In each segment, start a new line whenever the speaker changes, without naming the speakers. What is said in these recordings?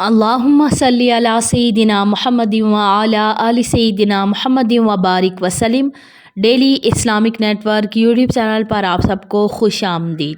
اللہم صلی علی سیدنا محمد وعلی آل سیدنا محمد وبارک وسلم۔ Daily Islamic network YouTube channel پر آپ سب کو خوش آمدید۔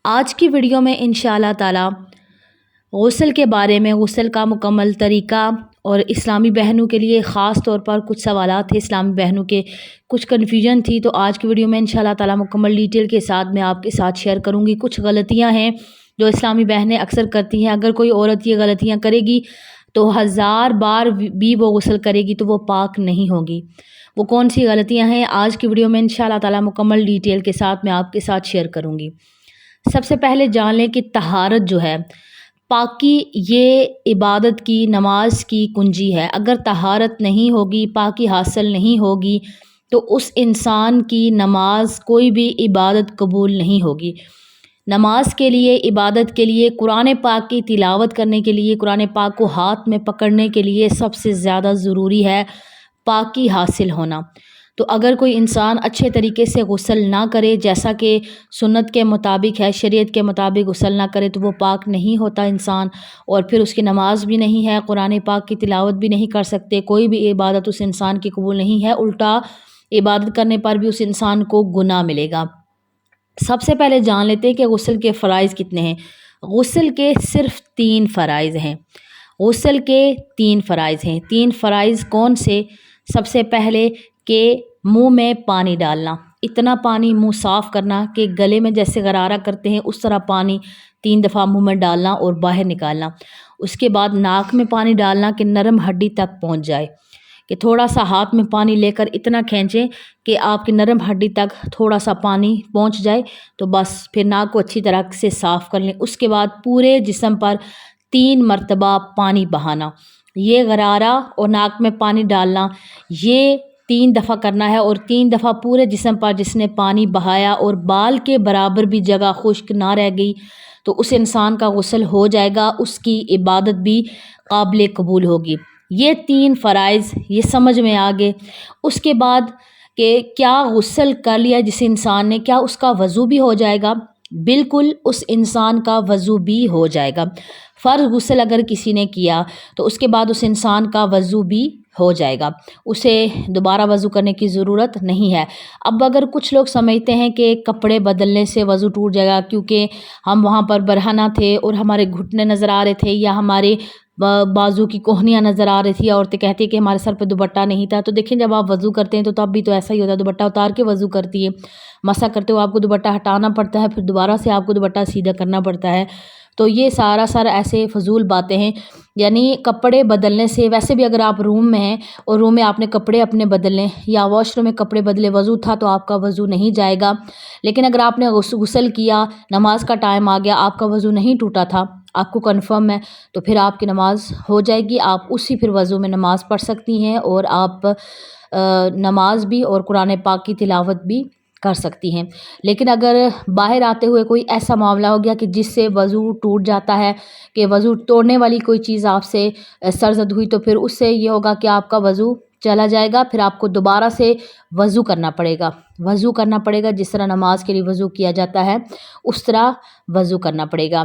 آج کی ویڈیو میں انشاءاللہ تعالی غسل کے بارے میں، غسل کا مکمل طریقہ اور اسلامی بہنوں کے لیے خاص طور پر کچھ سوالات تھے، اسلامی بہنوں کے کچھ کنفیوژن تھی، تو آج کی ویڈیو میں انشاءاللہ تعالی مکمل ڈیٹیل کے ساتھ میں آپ کے ساتھ شیئر کروں گی۔ کچھ غلطیاں ہیں جو اسلامی بہنیں اکثر کرتی ہیں، اگر کوئی عورت یہ غلطیاں کرے گی تو 1000 بار بھی وہ غسل کرے گی تو وہ پاک نہیں ہوگی۔ وہ کون سی غلطیاں ہیں آج کی ویڈیو میں انشاءاللہ تعالی مکمل ڈیٹیل کے ساتھ میں آپ کے ساتھ شیئر کروں گی۔ سب سے پہلے جان لیں کہ طہارت جو ہے، پاکی، یہ عبادت کی، نماز کی کنجی ہے۔ اگر طہارت نہیں ہوگی، پاکی حاصل نہیں ہوگی تو اس انسان کی نماز، کوئی بھی عبادت قبول نہیں ہوگی۔ نماز کے لیے، عبادت کے لیے، قرآن پاک کی تلاوت کرنے کے لیے، قرآن پاک کو ہاتھ میں پکڑنے کے لیے سب سے زیادہ ضروری ہے پاکی حاصل ہونا۔ تو اگر کوئی انسان اچھے طریقے سے غسل نہ کرے، جیسا کہ سنت کے مطابق ہے، شریعت کے مطابق غسل نہ کرے تو وہ پاک نہیں ہوتا انسان، اور پھر اس کی نماز بھی نہیں ہے، قرآن پاک کی تلاوت بھی نہیں کر سکتے، کوئی بھی عبادت اس انسان کی قبول نہیں ہے، الٹا عبادت کرنے پر بھی اس انسان کو گناہ ملے گا۔ سب سے پہلے جان لیتے ہیں کہ غسل کے فرائض کتنے ہیں۔ غسل کے صرف 3 فرائض ہیں۔ غسل کے 3 فرائض ہیں۔ 3 فرائض کون سے؟ سب سے پہلے کہ منہ میں پانی ڈالنا، اتنا پانی منہ صاف کرنا کہ گلے میں جیسے غرارہ کرتے ہیں اس طرح پانی 3 دفعہ منہ میں ڈالنا اور باہر نکالنا۔ اس کے بعد ناک میں پانی ڈالنا کہ نرم ہڈی تک پہنچ جائے، کہ تھوڑا سا ہاتھ میں پانی لے کر اتنا کھینچیں کہ آپ کی نرم ہڈی تک تھوڑا سا پانی پہنچ جائے، تو بس پھر ناک کو اچھی طرح سے صاف کر لیں۔ اس کے بعد پورے جسم پر 3 مرتبہ پانی بہانا، یہ غرارہ اور ناک میں پانی ڈالنا یہ 3 دفعہ کرنا ہے، اور 3 دفعہ پورے جسم پر جس نے پانی بہایا اور بال کے برابر بھی جگہ خشک نہ رہ گئی تو اس انسان کا غسل ہو جائے گا، اس کی عبادت بھی قابل قبول ہوگی۔ یہ 3 فرائض یہ سمجھ میں آگے۔ اس کے بعد کہ کیا غسل کر لیا جس انسان نے، کیا اس کا وضو بھی ہو جائے گا؟ بالکل، اس انسان کا وضو بھی ہو جائے گا۔ فرض غسل اگر کسی نے کیا تو اس کے بعد اس انسان کا وضو بھی ہو جائے گا، اسے دوبارہ وضو کرنے کی ضرورت نہیں ہے۔ اب اگر کچھ لوگ سمجھتے ہیں کہ کپڑے بدلنے سے وضو ٹوٹ جائے گا کیونکہ ہم وہاں پر برہنہ تھے اور ہمارے گھٹنے نظر آ رہے تھے یا ہمارے بازو کی کوہنیاں نظر آ رہی تھی، عورتیں کہتی ہیں کہ ہمارے سر پہ دوپٹہ نہیں تھا، تو دیکھیں جب آپ وضو کرتے ہیں تو تب بھی تو ایسا ہی ہوتا ہے، دوپٹہ اتار کے وضو کرتی ہے، مسح کرتے ہو آپ کو دوپٹہ ہٹانا پڑتا ہے، پھر دوبارہ سے آپ کو دوپٹہ سیدھا کرنا پڑتا ہے۔ تو یہ سارا ایسے فضول باتیں ہیں، یعنی کپڑے بدلنے سے، ویسے بھی اگر آپ روم میں ہیں اور روم میں آپ نے کپڑے اپنے بدلنے یا واش روم میں کپڑے بدلے، وضو تھا تو آپ کا وضو نہیں جائے گا۔ لیکن اگر آپ نے غسل کیا، نماز کا ٹائم آ گیا، آپ کا وضو نہیں ٹوٹا تھا، آپ کو کنفرم ہے، تو پھر آپ کی نماز ہو جائے گی، آپ اسی پھر وضو میں نماز پڑھ سکتی ہیں اور آپ نماز بھی اور قرآن پاک کی تلاوت بھی کر سکتی ہیں۔ لیکن اگر باہر آتے ہوئے کوئی ایسا معاملہ ہو گیا کہ جس سے وضو ٹوٹ جاتا ہے، کہ وضو توڑنے والی کوئی چیز آپ سے سرزد ہوئی، تو پھر اس سے یہ ہوگا کہ آپ کا وضو چلا جائے گا، پھر آپ کو دوبارہ سے وضو کرنا پڑے گا۔ وضو کرنا پڑے گا، جس طرح نماز کے لیے وضو کیا جاتا ہے اس طرح وضو کرنا پڑے گا۔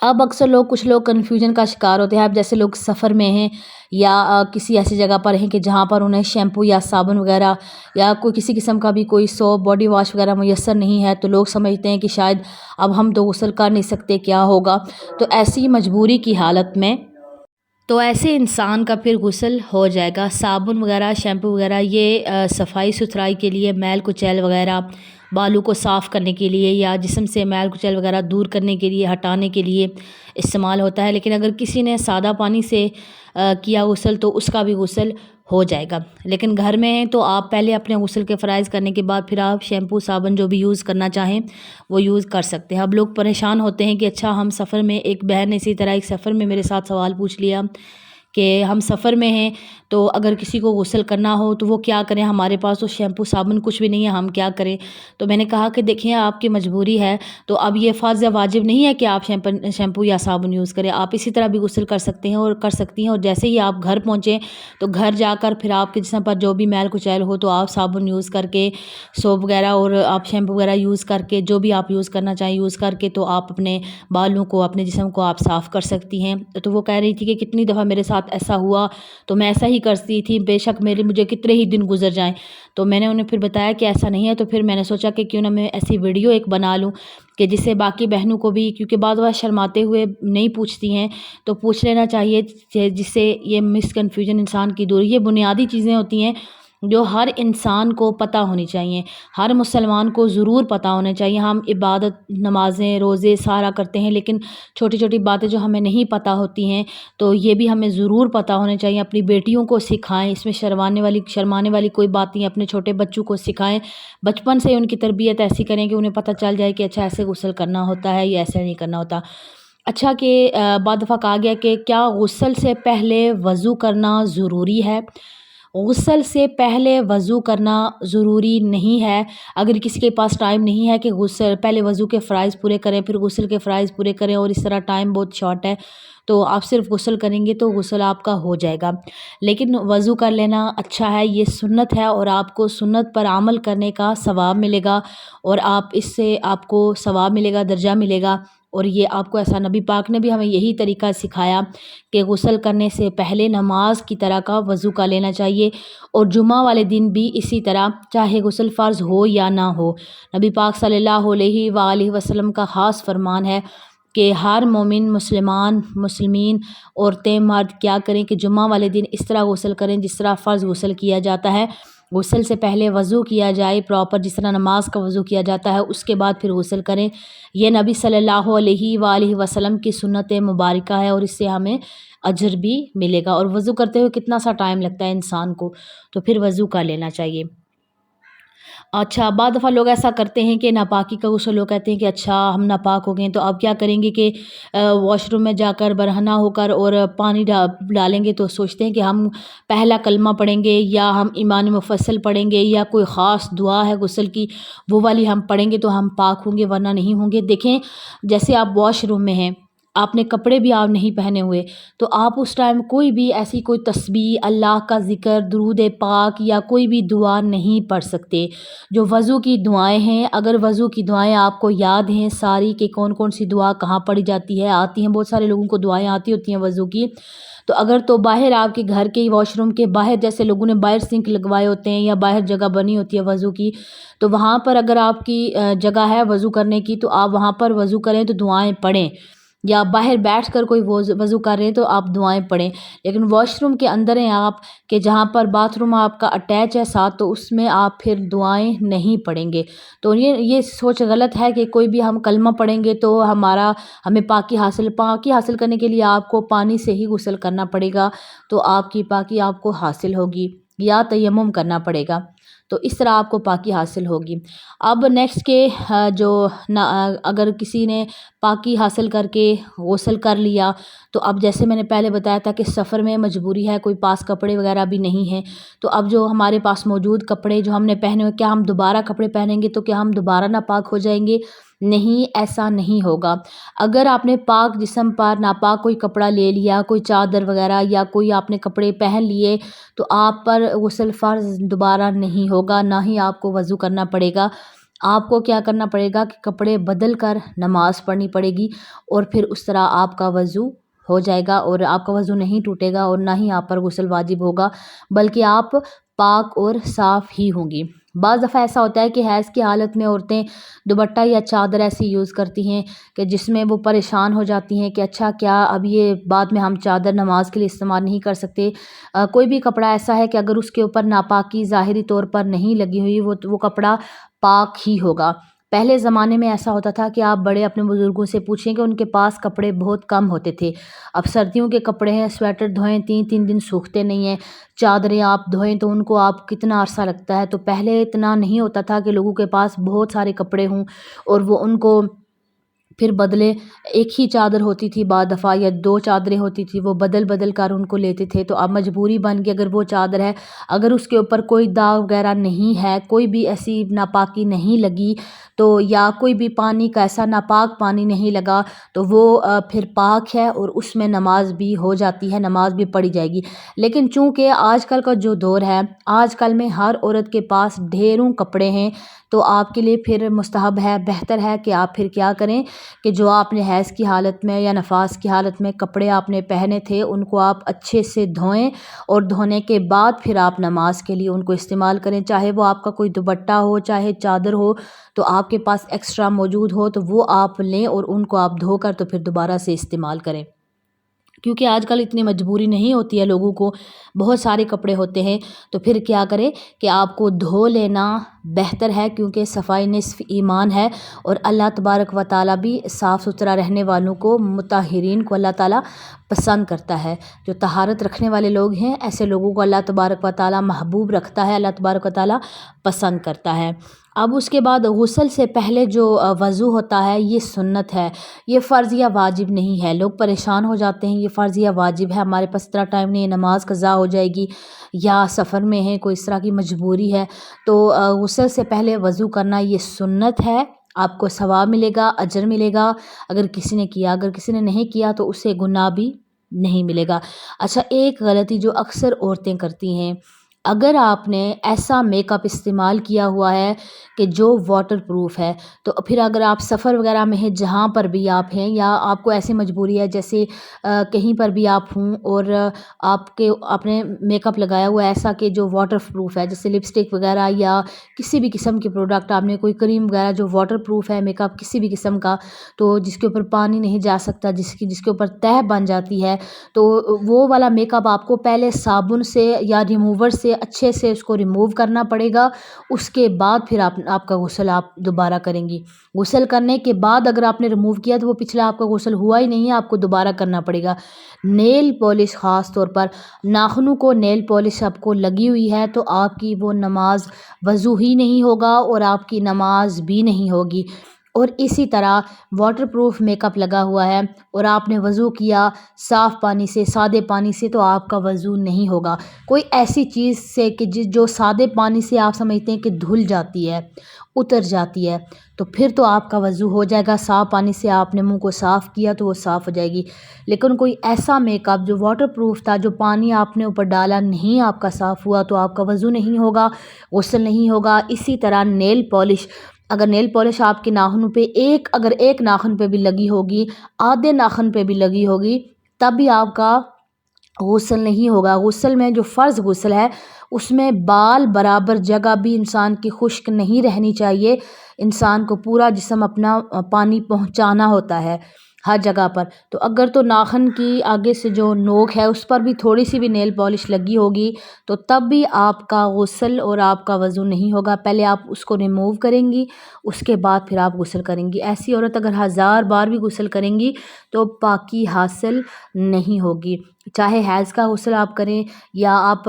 اب اکثر کچھ لوگ کنفیوژن کا شکار ہوتے ہیں۔ اب جیسے لوگ سفر میں ہیں یا کسی ایسی جگہ پر ہیں کہ جہاں پر انہیں شیمپو یا صابن وغیرہ یا کوئی کسی قسم کا بھی کوئی سوپ، باڈی واش وغیرہ میسر نہیں ہے، تو لوگ سمجھتے ہیں کہ شاید اب ہم تو غسل کر نہیں سکتے، کیا ہوگا؟ تو ایسی مجبوری کی حالت میں تو ایسے انسان کا پھر غسل ہو جائے گا۔ صابن وغیرہ، شیمپو وغیرہ یہ صفائی ستھرائی کے لیے، میل کچیل وغیرہ بالوں کو صاف کرنے کے لیے یا جسم سے میل کچیل وغیرہ دور کرنے کے لیے، ہٹانے کے لیے استعمال ہوتا ہے۔ لیکن اگر کسی نے سادہ پانی سے کیا غسل تو اس کا بھی غسل ہو جائے گا۔ لیکن گھر میں ہیں تو آپ پہلے اپنے غسل کے فرائض کرنے کے بعد پھر آپ شیمپو، صابن جو بھی یوز کرنا چاہیں وہ یوز کر سکتے ہیں۔ اب لوگ پریشان ہوتے ہیں کہ اچھا ہم سفر میں، ایک بہن نے اسی طرح ایک سفر میں میرے ساتھ سوال پوچھ لیا کہ ہم سفر میں ہیں تو اگر کسی کو غسل کرنا ہو تو وہ کیا کریں، ہمارے پاس تو شیمپو صابن کچھ بھی نہیں ہے، ہم کیا کریں؟ تو میں نے کہا کہ دیکھیں آپ کی مجبوری ہے تو اب یہ فرض یا واجب نہیں ہے کہ آپ شیمپو یا صابن یوز کریں، آپ اسی طرح بھی غسل کر سکتے ہیں اور کر سکتی ہیں، اور جیسے ہی آپ گھر پہنچیں تو گھر جا کر پھر آپ کے جسم پر جو بھی میل کچیل ہو تو آپ صابن یوز کر کے، سوپ وغیرہ اور آپ شیمپو وغیرہ یوز کر کے، جو بھی آپ یوز کرنا چاہیں یوز کر کے تو آپ اپنے بالوں کو، اپنے جسم کو آپ صاف کر سکتی ہیں۔ تو وہ کہہ رہی تھی کہ کتنی دفعہ میرے ساتھ ایسا ہوا تو میں ایسا ہی کرتی تھی، بے شک مجھے کتنے ہی دن گزر جائیں۔ تو میں نے انہیں پھر بتایا کہ ایسا نہیں ہے، تو پھر میں نے سوچا کہ کیوں نہ میں ایسی ویڈیو ایک بنا لوں کہ جس سے باقی بہنوں کو بھی، کیونکہ بعض وقت شرماتے ہوئے نہیں پوچھتی ہیں تو پوچھ لینا چاہیے، جس سے یہ مس کنفیوژن انسان کی دور۔ یہ بنیادی چیزیں ہوتی ہیں جو ہر انسان کو پتہ ہونی چاہیے، ہر مسلمان کو ضرور پتہ ہونا چاہیے۔ ہم عبادت، نمازیں، روزے سارا کرتے ہیں، لیکن چھوٹی چھوٹی باتیں جو ہمیں نہیں پتہ ہوتی ہیں تو یہ بھی ہمیں ضرور پتہ ہونا چاہیے۔ اپنی بیٹیوں کو سکھائیں، اس میں شرمانے والی کوئی بات نہیں ہے، اپنے چھوٹے بچوں کو سکھائیں، بچپن سے ان کی تربیت ایسی کریں کہ انہیں پتہ چل جائے کہ اچھا ایسے غسل کرنا ہوتا ہے یا ایسے نہیں کرنا ہوتا۔ اچھا کہ بعد دفعہ کہا گیا کہ کیا غسل سے پہلے وضو کرنا ضروری ہے؟ غسل سے پہلے وضو کرنا ضروری نہیں ہے۔ اگر کسی کے پاس ٹائم نہیں ہے کہ پہلے وضو کے فرائض پورے کریں پھر غسل کے فرائض پورے کریں اور اس طرح ٹائم بہت شارٹ ہے تو آپ صرف غسل کریں گے تو غسل آپ کا ہو جائے گا، لیکن وضو کر لینا اچھا ہے، یہ سنت ہے اور آپ کو سنت پر عمل کرنے کا ثواب ملے گا، اور اس سے آپ کو ثواب ملے گا، درجہ ملے گا۔ اور یہ آپ کو ایسا نبی پاک نے بھی ہمیں یہی طریقہ سکھایا کہ غسل کرنے سے پہلے نماز کی طرح کا وضو کر لینا چاہیے، اور جمعہ والے دن بھی اسی طرح، چاہے غسل فرض ہو یا نہ ہو۔ نبی پاک صلی اللہ علیہ وآلہ وسلم کا خاص فرمان ہے کہ ہر مومن، مسلمین، عورتیں، مرد کیا کریں کہ جمعہ والے دن اس طرح غسل کریں جس طرح فرض غسل کیا جاتا ہے۔ غسل سے پہلے وضو کیا جائے پراپر، جس طرح نماز کا وضو کیا جاتا ہے، اس کے بعد پھر غسل کریں۔ یہ نبی صلی اللہ علیہ وآلہ وسلم کی سنت مبارکہ ہے اور اس سے ہمیں اجر بھی ملے گا۔ اور وضو کرتے ہوئے کتنا سا ٹائم لگتا ہے انسان کو، تو پھر وضو کر لینا چاہیے۔ اچھا، بعض دفعہ لوگ ایسا کرتے ہیں کہ ناپاکی کا غسل، لوگ کہتے ہیں کہ اچھا ہم ناپاک ہو گئے تو اب کیا کریں گے کہ واش روم میں جا کر برہنہ ہو کر اور پانی ڈالیں گے، تو سوچتے ہیں کہ ہم پہلا کلمہ پڑھیں گے یا ہم ایمان مفصل پڑھیں گے یا کوئی خاص دعا ہے غسل کی وہ والی ہم پڑھیں گے تو ہم پاک ہوں گے، ورنہ نہیں ہوں گے۔ دیکھیں، جیسے آپ واش روم میں ہیں، آپ نے کپڑے بھی آپ نہیں پہنے ہوئے تو آپ اس ٹائم کوئی بھی ایسی کوئی تسبیح، اللہ کا ذکر، درود پاک یا کوئی بھی دعا نہیں پڑھ سکتے۔ جو وضو کی دعائیں ہیں، اگر وضو کی دعائیں آپ کو یاد ہیں ساری کہ کون کون سی دعا کہاں پڑھی جاتی ہے، آتی ہیں، بہت سارے لوگوں کو دعائیں آتی ہوتی ہیں وضو کی، تو اگر تو باہر آپ کے گھر کے ہی واش روم کے باہر، جیسے لوگوں نے باہر سنک لگوائے ہوتے ہیں یا باہر جگہ بنی ہوتی ہے وضو کی، تو وہاں پر اگر آپ کی جگہ ہے وضو کرنے کی تو آپ وہاں پر وضو کریں تو دعائیں پڑھیں، یا باہر بیٹھ کر کوئی وضو کر رہے ہیں تو آپ دعائیں پڑھیں۔ لیکن واش روم کے اندر ہیں آپ کہ جہاں پر باتھ روم آپ کا اٹیچ ہے ساتھ، تو اس میں آپ پھر دعائیں نہیں پڑھیں گے۔ تو یہ سوچ غلط ہے کہ کوئی بھی ہم کلمہ پڑھیں گے تو ہمیں پاکی حاصل کرنے کے لیے آپ کو پانی سے ہی غسل کرنا پڑے گا، تو آپ کی پاکی آپ کو حاصل ہوگی، یا تیمم کرنا پڑے گا، تو اس طرح آپ کو پاکی حاصل ہوگی۔ اب نیکسٹ کہ اگر کسی نے پاکی حاصل کر کے غسل کر لیا تو اب جیسے میں نے پہلے بتایا تھا کہ سفر میں مجبوری ہے، کوئی پاس کپڑے وغیرہ بھی نہیں ہیں، تو اب جو ہمارے پاس موجود کپڑے جو ہم نے پہنے ہوئے، کیا ہم دوبارہ کپڑے پہنیں گے تو کیا ہم دوبارہ ناپاک ہو جائیں گے؟ نہیں، ایسا نہیں ہوگا۔ اگر آپ نے پاک جسم پر ناپاک کوئی کپڑا لے لیا، کوئی چادر وغیرہ یا کوئی آپ نے کپڑے پہن لیے، تو آپ پر غسل فرض دوبارہ نہیں ہوگا، نہ ہی آپ کو وضو کرنا پڑے گا۔ آپ کو کیا کرنا پڑے گا کہ کپڑے بدل کر نماز پڑھنی پڑے گی، اور پھر اس طرح آپ کا وضو ہو جائے گا اور آپ کا وضو نہیں ٹوٹے گا، اور نہ ہی آپ پر غسل واجب ہوگا، بلکہ آپ پاک اور صاف ہی ہوں گی۔ بعض دفعہ ایسا ہوتا ہے کہ حیض کی حالت میں عورتیں دوپٹہ یا چادر ایسی یوز کرتی ہیں کہ جس میں وہ پریشان ہو جاتی ہیں کہ اچھا کیا اب یہ بعد میں ہم چادر نماز کے لیے استعمال نہیں کر سکتے۔ کوئی بھی کپڑا ایسا ہے کہ اگر اس کے اوپر ناپاکی ظاہری طور پر نہیں لگی ہوئی، وہ کپڑا پاک ہی ہوگا۔ پہلے زمانے میں ایسا ہوتا تھا کہ آپ بڑے اپنے بزرگوں سے پوچھیں کہ ان کے پاس کپڑے بہت کم ہوتے تھے۔ اب سردیوں کے کپڑے ہیں، سویٹر دھوئیں 3 دن سوکھتے نہیں ہیں، چادریں آپ دھوئیں تو ان کو آپ کتنا عرصہ لگتا ہے۔ تو پہلے اتنا نہیں ہوتا تھا کہ لوگوں کے پاس بہت سارے کپڑے ہوں اور وہ ان کو پھر بدلے ایک ہی چادر ہوتی تھی بعض دفعہ، یا 2 چادریں ہوتی تھی، وہ بدل بدل کر ان کو لیتے تھے۔ تو اب مجبوری بن گئی، اگر وہ چادر ہے، اگر اس کے اوپر کوئی داغ وغیرہ نہیں ہے، کوئی بھی ایسی ناپاکی نہیں لگی، تو یا کوئی بھی پانی کا ایسا ناپاک پانی نہیں لگا، تو وہ پھر پاک ہے اور اس میں نماز بھی ہو جاتی ہے، نماز بھی پڑھی جائے گی۔ لیکن چونکہ آج کل کا جو دور ہے، آج کل میں ہر عورت کے پاس ڈھیروں کپڑے ہیں، تو آپ کے لیے پھر مستحب ہے، بہتر ہے کہ آپ پھر کیا کریں کہ جو آپ نے حیض کی حالت میں یا نفاس کی حالت میں کپڑے آپ نے پہنے تھے، ان کو آپ اچھے سے دھوئیں، اور دھونے کے بعد پھر آپ نماز کے لیے ان کو استعمال کریں، چاہے وہ آپ کا کوئی دوپٹہ ہو، چاہے چادر ہو، تو آپ کے پاس ایکسٹرا موجود ہو تو وہ آپ لیں اور ان کو آپ دھو کر تو پھر دوبارہ سے استعمال کریں۔ کیونکہ آج کل اتنی مجبوری نہیں ہوتی ہے لوگوں کو، بہت سارے کپڑے ہوتے ہیں، تو پھر کیا کریں کہ آپ کو دھو لینا بہتر ہے، کیونکہ صفائی نصف ایمان ہے، اور اللہ تبارک و تعالیٰ بھی صاف ستھرا رہنے والوں کو، مطہرین کو اللہ تعالیٰ پسند کرتا ہے۔ جو طہارت رکھنے والے لوگ ہیں، ایسے لوگوں کو اللہ تبارک و تعالیٰ محبوب رکھتا ہے، اللہ تبارک و تعالیٰ پسند کرتا ہے۔ اب اس کے بعد غسل سے پہلے جو وضو ہوتا ہے، یہ سنت ہے، یہ فرض یا واجب نہیں ہے۔ لوگ پریشان ہو جاتے ہیں، یہ فرض یا واجب ہے، ہمارے پاس اتنا ٹائم نہیں ہے، نماز قضا ہو جائے گی، یا سفر میں ہے، کوئی اس طرح کی مجبوری ہے، تو غسل سے پہلے وضو کرنا یہ سنت ہے، آپ کو ثواب ملے گا، اجر ملے گا اگر کسی نے کیا، اگر کسی نے نہیں کیا تو اسے گناہ بھی نہیں ملے گا۔ اچھا، ایک غلطی جو اکثر عورتیں کرتی ہیں، اگر آپ نے ایسا میک اپ استعمال کیا ہوا ہے کہ جو واٹر پروف ہے، تو پھر اگر آپ سفر وغیرہ میں ہیں، جہاں پر بھی آپ ہیں، یا آپ کو ایسی مجبوری ہے جیسے کہیں پر بھی آپ ہوں، اور آپ نے میک اپ لگایا ہوا ہے ایسا کہ جو واٹر پروف ہے، جیسے لپسٹک وغیرہ یا کسی بھی قسم کے پروڈکٹ، آپ نے کوئی کریم وغیرہ جو واٹر پروف ہے، میک اپ کسی بھی قسم کا، تو جس کے اوپر پانی نہیں جا سکتا، جس کے اوپر تہ بن جاتی ہے، تو وہ والا میک اپ آپ کو پہلے صابن سے یا ریموور سے اچھے سے اس کو ریموو کرنا پڑے گا، اس کے بعد پھر آپ کا غسل آپ دوبارہ کریں گی۔ غسل کرنے کے بعد اگر آپ نے ریموو کیا تو وہ پچھلا آپ کا غسل ہوا ہی نہیں ہے، آپ کو دوبارہ کرنا پڑے گا۔ نیل پالش، خاص طور پر ناخنوں کو نیل پالش آپ کو لگی ہوئی ہے، تو آپ کی وہ نماز وضو ہی نہیں ہوگا اور آپ کی نماز بھی نہیں ہوگی۔ اور اسی طرح واٹر پروف میک اپ لگا ہوا ہے اور آپ نے وضو کیا صاف پانی سے، سادے پانی سے، تو آپ کا وضو نہیں ہوگا۔ کوئی ایسی چیز سے کہ جو سادے پانی سے آپ سمجھتے ہیں کہ دھل جاتی ہے، اتر جاتی ہے، تو پھر تو آپ کا وضو ہو جائے گا۔ صاف پانی سے آپ نے منہ کو صاف کیا تو وہ صاف ہو جائے گی۔ لیکن کوئی ایسا میک اپ جو واٹر پروف تھا، جو پانی آپ نے اوپر ڈالا نہیں آپ کا صاف ہوا، تو آپ کا وضو نہیں ہوگا، غسل نہیں ہوگا۔ اسی طرح نیل پالش، اگر نیل پالش آپ کے ناخنوں پہ اگر ایک ناخن پہ بھی لگی ہوگی، آدھے ناخن پہ بھی لگی ہوگی، تب بھی آپ کا غسل نہیں ہوگا۔ غسل میں جو فرض غسل ہے، اس میں بال برابر جگہ بھی انسان کی خشک نہیں رہنی چاہیے، انسان کو پورا جسم اپنا پانی پہنچانا ہوتا ہے ہر جگہ پر۔ تو اگر تو ناخن کی آگے سے جو نوک ہے اس پر بھی تھوڑی سی بھی نیل پالش لگی ہوگی، تو تب بھی آپ کا غسل اور آپ کا وضو نہیں ہوگا۔ پہلے آپ اس کو ریموو کریں گی، اس کے بعد پھر آپ غسل کریں گی۔ ایسی عورت اگر 1000 بار بھی غسل کریں گی تو پاکی حاصل نہیں ہوگی۔ چاہے حیض کا غسل آپ کریں یا آپ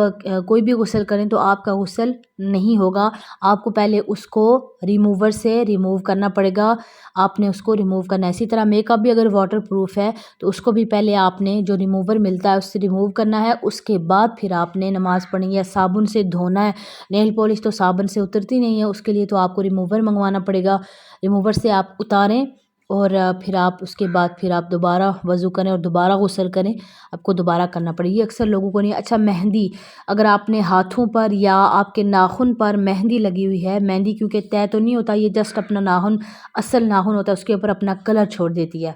کوئی بھی غسل کریں، تو آپ کا غسل نہیں ہوگا۔ آپ کو پہلے اس کو ریموور سے ریموو کرنا پڑے گا، آپ نے اس کو ریموو کرنا ہے۔ اسی طرح میک اپ بھی اگر واٹر پروف ہے تو اس کو بھی پہلے آپ نے جو ریموور ملتا ہے اس سے ریموو کرنا ہے، اس کے بعد پھر آپ نے نماز پڑھنی ہے، صابن سے دھونا ہے۔ نیل پالش تو صابن سے اترتی نہیں ہے، اس کے لیے تو آپ کو ریموور منگوانا پڑے گا، ریموور سے آپ اتاریں، اور پھر آپ اس کے بعد پھر آپ دوبارہ وضو کریں اور دوبارہ غسل کریں، آپ کو دوبارہ کرنا پڑے گی۔ اکثر لوگوں کو نہیں۔ اچھا، مہندی، اگر آپ نے ہاتھوں پر یا آپ کے ناخن پر مہندی لگی ہوئی ہے، مہندی کیونکہ طے تو نہیں ہوتا، یہ جسٹ اپنا ناخن، اصل ناخن ہوتا ہے، اس کے اوپر اپنا کلر چھوڑ دیتی ہے،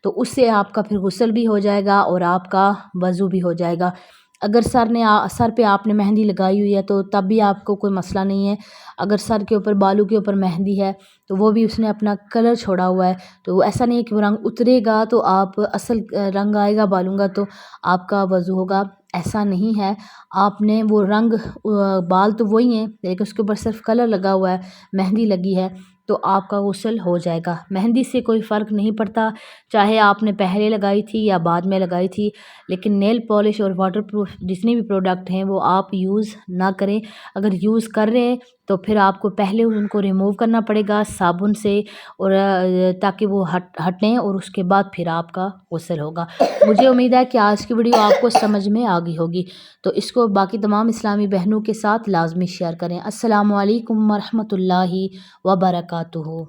تو اس سے آپ کا پھر غسل بھی ہو جائے گا اور آپ کا وضو بھی ہو جائے گا۔ اگر سر پہ آپ نے مہندی لگائی ہوئی ہے تو تب بھی آپ کو کوئی مسئلہ نہیں ہے۔ اگر سر کے اوپر، بالوں کے اوپر مہندی ہے تو وہ بھی اس نے اپنا کلر چھوڑا ہوا ہے، تو ایسا نہیں ہے کہ وہ رنگ اترے گا تو آپ اصل رنگ آئے گا بالوں کا تو آپ کا وضو ہوگا، ایسا نہیں ہے۔ آپ نے وہ رنگ، بال تو وہی ہیں لیکن اس کے اوپر صرف کلر لگا ہوا ہے، مہندی لگی ہے، تو آپ کا غسل ہو جائے گا۔ مہندی سے کوئی فرق نہیں پڑتا، چاہے آپ نے پہلے لگائی تھی یا بعد میں لگائی تھی، لیکن نیل پالش اور واٹر پروف جتنے بھی پروڈکٹ ہیں وہ آپ یوز نہ کریں۔ اگر یوز کر رہے ہیں تو پھر آپ کو پہلے ان کو ریموو کرنا پڑے گا صابن سے، اور تاکہ وہ ہٹیں، اور اس کے بعد پھر آپ کا غسل ہوگا۔ مجھے امید ہے کہ آج کی ویڈیو آپ کو سمجھ میں آ گئی ہوگی، تو اس کو باقی تمام اسلامی بہنوں کے ساتھ لازمی شیئر کریں۔ السلام علیکم ورحمۃ اللہ وبرکاتہ۔